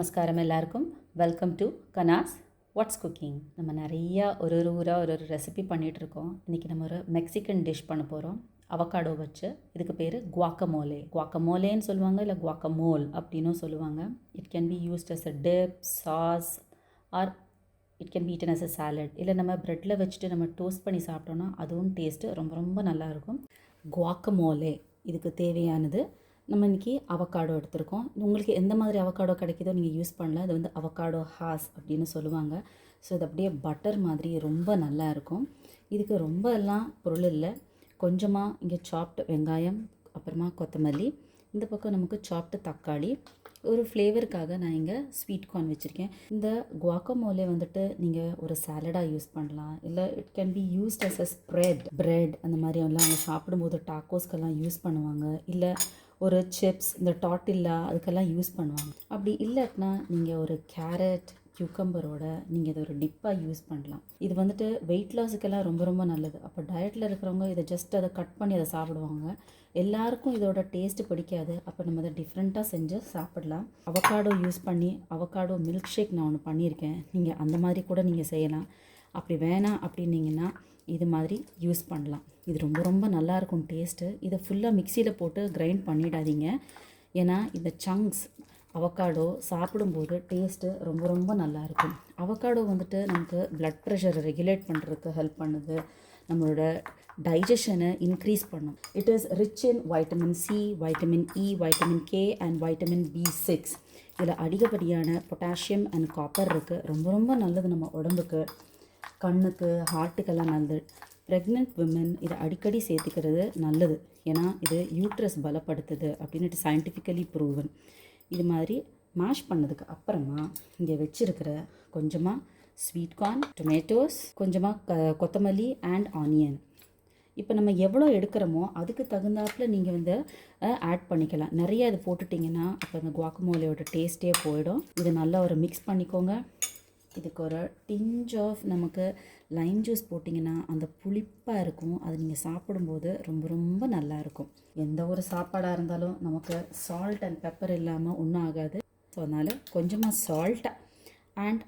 நமஸ்காரம் எல்லாருக்கும். Welcome to Kana's what's cooking. நம்ம நிறையா ஒரு ஊராக ஒரு ரெசிபி பண்ணிகிட்ருக்கோம். இன்றைக்கி நம்ம ஒரு மெக்சிகன் டிஷ் பண்ண போகிறோம் அவகாடோ வச்சு. இதுக்கு பேர் குவாக்கமோலே. குவாக்கமோலேன்னு சொல்லுவாங்க, இல்லை குவாக்கமோல் அப்படின்னும் சொல்லுவாங்க. It can be used as a dip, sauce or it can be eaten as a salad. இல்லை நம்ம ப்ரெட்டில் வச்சுட்டு நம்ம டோஸ்ட் பண்ணி சாப்பிட்டோன்னா அதுவும் டேஸ்ட்டு ரொம்ப ரொம்ப நல்லாயிருக்கும். குவாக்கமோலே இதுக்கு தேவையானது நம்ம இன்றைக்கி அவகாடோ எடுத்திருக்கோம். உங்களுக்கு எந்த மாதிரி அவகாடோ கிடைக்கிதோ நீங்கள் யூஸ் பண்ணலாம். இது வந்து அவகாடோ ஹாஸ் அப்படின்னு சொல்லுவாங்க. ஸோ இது அப்படியே பட்டர் மாதிரி ரொம்ப நல்லா இருக்கும். இதுக்கு ரொம்ப எல்லாம் பொருள் இல்லை. கொஞ்சமாக இங்கே சாப்டு வெங்காயம், அப்புறமா கொத்தமல்லி, இந்த பக்கம் நமக்கு சாப்டு தக்காளி, ஒரு ஃப்ளேவருக்காக நான் இங்கே ஸ்வீட் கார்ன் வச்சுருக்கேன். இந்த குவாக்கமோலே வந்துட்டு நீங்கள் ஒரு சாலடாக யூஸ் பண்ணலாம், இல்லை it can be used as a bread அந்த மாதிரி எல்லாம் அவங்க சாப்பிடும்போது டாக்கோஸ்க்கெல்லாம் யூஸ் பண்ணுவாங்க. இல்லை ஒரு சிப்ஸ், இந்த டாட்டில்லா அதுக்கெல்லாம் யூஸ் பண்ணுவாங்க. அப்படி இல்லைன்னா நீங்கள் ஒரு கேரட் கியூக்கம்பரோட நீங்கள் இதை ஒரு டிப்பாக யூஸ் பண்ணலாம். இது வந்துட்டு வெயிட் லாஸுக்கெல்லாம் ரொம்ப ரொம்ப நல்லது. அப்போ டயட்டில் இருக்கிறவங்க இதை ஜஸ்ட் அதை கட் பண்ணி அதை சாப்பிடுவாங்க. எல்லாருக்கும் இதோட டேஸ்ட்டு பிடிக்காது. அப்போ நம்ம அதை டிஃப்ரெண்ட்டாக செஞ்சு சாப்பிடலாம். அவகாடோ யூஸ் பண்ணி அவகாடோ மில்க் ஷேக் நான் ஒன்று பண்ணியிருக்கேன். நீங்கள் அந்த மாதிரி கூட நீங்கள் செய்யலாம். அப்படி வேணாம் அப்படின்னீங்கன்னா இது மாதிரி யூஸ் பண்ணலாம். இது ரொம்ப ரொம்ப நல்லாயிருக்கும் டேஸ்ட்டு. இதை ஃபுல்லாக மிக்சியில் போட்டு கிரைண்ட் பண்ணிடாதீங்க. ஏன்னா இந்த சங்க்ஸ் அவகாடோ சாப்பிடும்போது டேஸ்ட்டு ரொம்ப ரொம்ப நல்லாயிருக்கும். அவகாடோ வந்துட்டு நமக்கு ப்ளட் ப்ரெஷரை ரெகுலேட் பண்ணுறதுக்கு ஹெல்ப் பண்ணுது. நம்மளோட டைஜஷனை இன்க்ரீஸ் பண்ணும். It is rich in vitamin C, vitamin E, vitamin K and vitamin B6. இதில் அதிகப்படியான பொட்டாசியம் அண்ட் காப்பர் இருக்குது. ரொம்ப ரொம்ப நல்லது நம்ம உடம்புக்கு, கண்ணுக்கு, ஹார்ட்டுக்கெல்லாம் நல்லது. ப்ரெக்னென்ட் விமன் இதை அடிக்கடி சேர்த்துக்கிறது நல்லது. ஏன்னா இது யூட்ரஸ் பலப்படுத்துது அப்படின்ட்டு சயின்டிஃபிக்கலி ப்ரூவன். இது மாதிரி மேஷ் பண்ணதுக்கு அப்புறமா இங்கே வச்சுருக்கிற கொஞ்சமாக ஸ்வீட் கார்ன், டொமேட்டோஸ், கொஞ்சமாக கொத்தமல்லி அண்ட் ஆனியன். இப்போ நம்ம எவ்வளோ எடுக்கிறோமோ அதுக்கு தகுந்தாப்பில் நீங்கள் வந்து ஆட் பண்ணிக்கலாம். நிறைய இது போட்டுட்டிங்கன்னா அப்போ அந்த குவாக்கமோலையோட டேஸ்ட்டே போயிடும். இது நல்லா ஒரு மிக்ஸ் பண்ணிக்கோங்க. இதுக்கு ஒரு டிஞ்ச் ஆஃப் நமக்கு லைம் ஜூஸ் போட்டிங்கன்னா அந்த புளிப்பாக இருக்கும். அது நீங்கள் சாப்பிடும்போது ரொம்ப ரொம்ப நல்லாயிருக்கும். எந்த ஒரு சாப்பாடாக இருந்தாலும் நமக்கு சால்ட் அண்ட் பெப்பர் இல்லாமல் ஒன்றும் ஆகாது. ஸோ அதனால் கொஞ்சமாக சால்ட் அண்ட்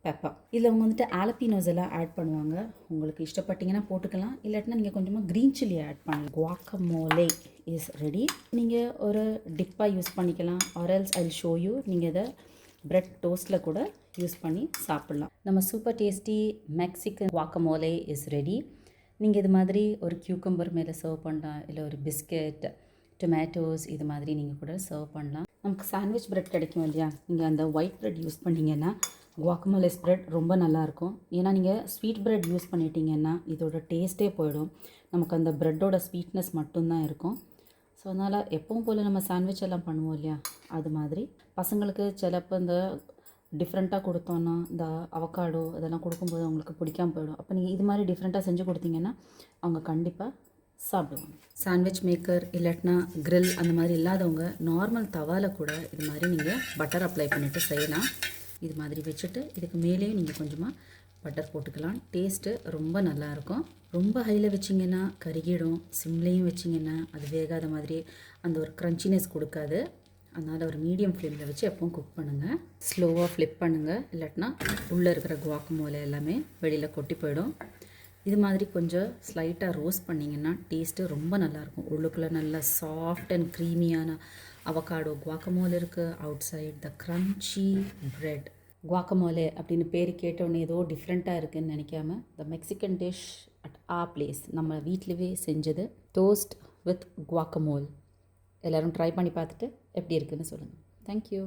பெப்பர். இதில் அவங்க வந்துட்டு ஆலப்பினோஸ் எல்லாம் ஆட் பண்ணுவாங்க. உங்களுக்கு இஷ்டப்பட்டிங்கன்னா போட்டுக்கலாம். இல்லாட்டினா நீங்கள் கொஞ்சமாக க்ரீன் சில்லி ஆட் பண்ணலாம். Guacamole is ready. நீங்கள் ஒரு டிப்பாக யூஸ் பண்ணிக்கலாம். Or else I will show you. நீங்கள் இதை பிரெட் டோஸ்ட்டில் கூட யூஸ் பண்ணி சாப்பிட்லாம். நம்ம super tasty Mexican guacamole is ready. நீங்கள் இது மாதிரி ஒரு கியூக்கம்பர் மேலே சர்வ் பண்ணலாம், இல்லை ஒரு பிஸ்கெட், டொமேட்டோஸ் இது மாதிரி நீங்கள் கூட சர்வ் பண்ணலாம். நமக்கு சாண்ட்விச் பிரெட் கிடைக்கும் இல்லையா, நீங்கள் அந்த ஒயிட் பிரெட் யூஸ் பண்ணிங்கன்னா குவாக்கமோலேஸ் பிரெட் ரொம்ப நல்லாயிருக்கும். ஏன்னா நீங்கள் ஸ்வீட் பிரெட் யூஸ் பண்ணிட்டீங்கன்னா இதோட டேஸ்ட்டே போயிடும். நமக்கு அந்த ப்ரெட்டோட ஸ்வீட்னஸ் மட்டும்தான் இருக்கும். ஸோ அதனால் எப்பவும் போல் நம்ம சாண்ட்விச் எல்லாம் பண்ணுவோம் இல்லையா, அது மாதிரி பசங்களுக்கு சிலப்போ இந்த டிஃப்ரெண்ட்டாக கொடுத்தோன்னா இந்த அவகாடோ இதெல்லாம் கொடுக்கும்போது அவங்களுக்கு பிடிக்காமல் போயிடும். அப்போ நீங்கள் இது மாதிரி டிஃப்ரெண்ட்டாக செஞ்சு கொடுத்தீங்கன்னா அவங்க கண்டிப்பாக சாப்பிடுவாங்க. சாண்ட்விச் மேக்கர் இல்லாட்டினா க்ரில் அந்த மாதிரி இல்லாதவங்க நார்மல் தவாவில் கூட இது மாதிரி நீங்கள் பட்டர் அப்ளை பண்ணிவிட்டு செய்யலாம். இது மாதிரி வச்சுட்டு இதுக்கு மேலேயும் நீங்கள் கொஞ்சமாக பட்டர் போட்டுக்கலாம். டேஸ்ட்டு ரொம்ப நல்லாயிருக்கும். ரொம்ப ஹையில் வச்சிங்கன்னா கருகிடும். சிம்லேயும் வச்சிங்கன்னா அது வேகாத மாதிரி அந்த ஒரு க்ரன்ச்சினஸ் கொடுக்காது. அதனால் ஒரு மீடியம் ஃப்ளேமில் வச்சு எப்பவும் குக் பண்ணுங்கள். ஸ்லோவாக ஃப்ளிப் பண்ணுங்கள், இல்லாட்டினா உள்ளே இருக்கிற குவாக்கமோலே எல்லாமே வெளியில் கொட்டி போயிடும். இது மாதிரி கொஞ்சம் ஸ்லைட்டாக ரோஸ்ட் பண்ணிங்கன்னா டேஸ்ட்டு ரொம்ப நல்லாயிருக்கும். உள்ளுக்குள்ளே நல்லா சாஃப்ட் அண்ட் க்ரீமியான அவகாடோ குவாக்கமோலே இருக்குது. Outside the crunchy bread. Guacamole அப்படின்னு பேர் கேட்டோன்னே ஏதோ டிஃப்ரெண்ட்டாக இருக்குதுன்னு நினைக்காம the Mexican dish at place நம்ம வீட்டிலவே செஞ்சது டோஸ்ட் வித் குவாக்கமோல். எல்லோரும் ட்ரை பண்ணி பார்த்துட்டு எப்படி இருக்குதுன்னு சொல்லுங்கள். தேங்க்யூ.